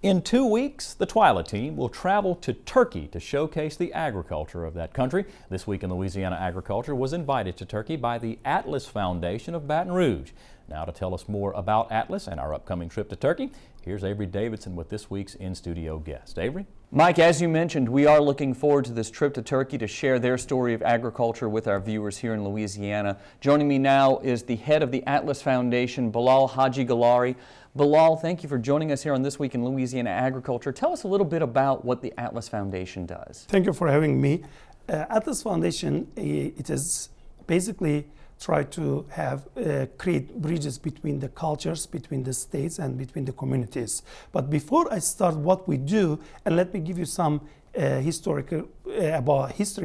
In 2 weeks, the TWILA team will travel to Turkey to showcase the agriculture of that country. This Week in Louisiana Agriculture was invited to Turkey by the Atlas Foundation of Baton Rouge. Now to tell us more about Atlas and our upcoming trip to Turkey, here's Avery Davidson with this week's in-studio guest. Avery? Mike, as you mentioned, we are looking forward to this trip to Turkey to share their story of agriculture with our viewers here in Louisiana. Joining me now is the head of the Atlas Foundation, Bilal Haciogullari. Bilal, thank you for joining us here on This Week in Louisiana Agriculture. Tell us a little bit about what the Atlas Foundation does. Thank you for having me. Atlas Foundation, it is basically try to have create bridges between the cultures, between the states, and between the communities. But before I start what we do, and let me give you some history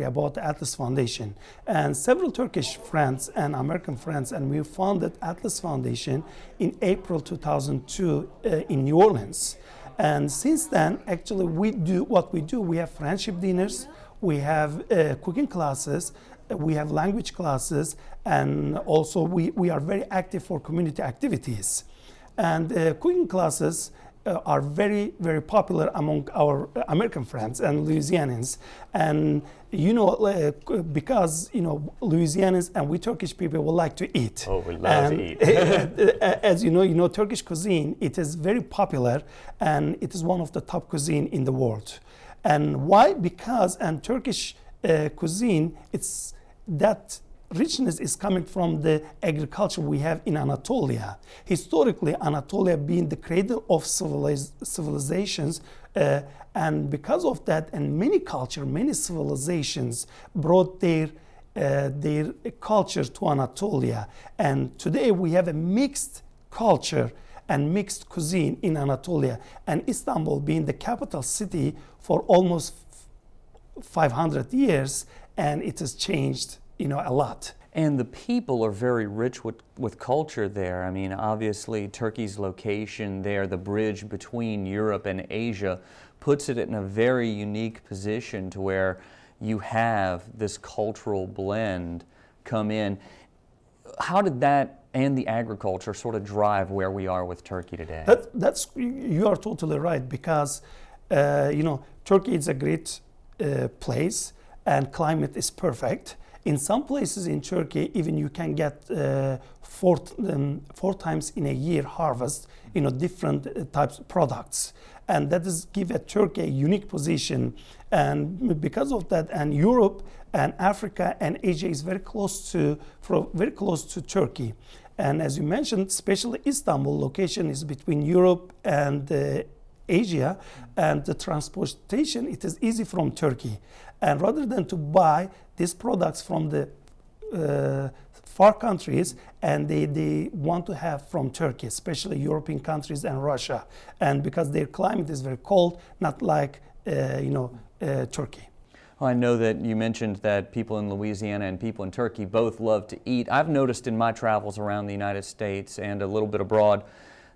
about the Atlas Foundation. And several Turkish friends and American friends, and we founded Atlas Foundation in April 2002 in New Orleans. And since then, actually, we do what we do. We have friendship dinners, we have cooking classes, we have language classes, and also we are very active for community activities. And cooking classes are very, very popular among our American friends and Louisianians. And you know, because you know, Louisianians and we Turkish people will like to eat. Oh, we love to eat. As you know, Turkish cuisine, it is very popular, and it is one of the top cuisine in the world. And why? Because Turkish cuisine, it's that richness is coming from the agriculture we have in Anatolia. Historically, Anatolia being the cradle of civilizations, and because of that, and many culture, many civilizations brought their culture to Anatolia. And today we have a mixed culture and mixed cuisine in Anatolia. And Istanbul being the capital city for almost 500 years, and it has changed, you know, a lot. And the people are very rich with culture there. I mean, obviously, Turkey's location there, the bridge between Europe and Asia, puts it in a very unique position to where you have this cultural blend come in. How did that and the agriculture sort of drive where we are with Turkey today? You are totally right, because you know, Turkey is a great place, and climate is perfect. In some places in Turkey, even you can get 4 times in a year harvest, you know, different types of products. And that is give a Turkey a unique position. And because of that, and Europe and Africa and Asia is very close to Turkey. And as you mentioned, especially Istanbul location is between Europe and Asia, and the transportation, it is easy from Turkey. And rather than to buy these products from the far countries, and they want to have from Turkey, especially European countries and Russia. And because their climate is very cold, not like Turkey. Well, I know that you mentioned that people in Louisiana and people in Turkey both love to eat. I've noticed in my travels around the United States and a little bit abroad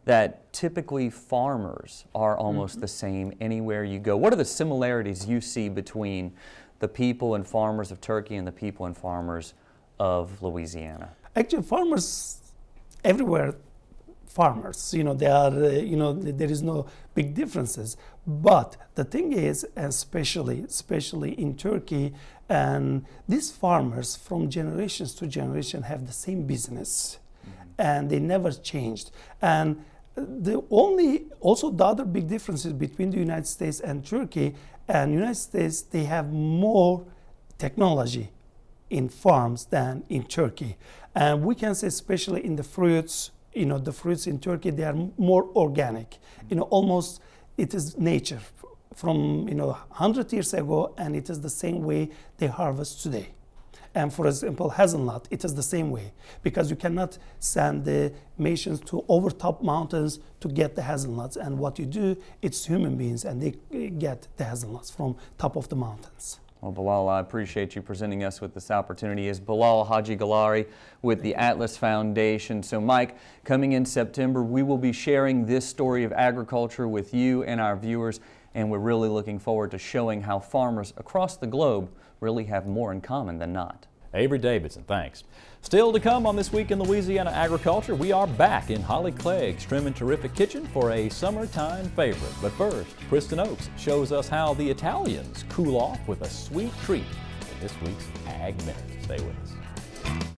that typically farmers are almost the same anywhere you go. What are the similarities you see between the people and farmers of Turkey and the people and farmers of Louisiana? Actually, farmers everywhere, farmers, you know, they are, there is no big differences. But the thing is, especially in Turkey, and these farmers from generations to generation have the same business, and they never changed. And the other big differences between the United States and Turkey, and United States, they have more technology in farms than in Turkey. And we can say, especially in the fruits, you know, the fruits in Turkey, they are more organic. You know, almost it is nature from, 100 years ago, and it is the same way they harvest today. And for example, hazelnut, it is the same way, because you cannot send the nations to over top mountains to get the hazelnuts. And what you do, it's human beings, and they get the hazelnuts from top of the mountains. Well, Bilal, I appreciate you presenting us with this opportunity. Is Bilal Haciogullari with the Atlas Foundation. So Mike, coming in September, we will be sharing this story of agriculture with you and our viewers, and we're really looking forward to showing how farmers across the globe really have more in common than not. Avery Davidson, thanks. Still to come on This Week in Louisiana Agriculture, we are back in Holly Clegg's trim and terrific kitchen for a summertime favorite. But first, Kristen Oakes shows us how the Italians cool off with a sweet treat in this week's Ag Minute. Stay with us.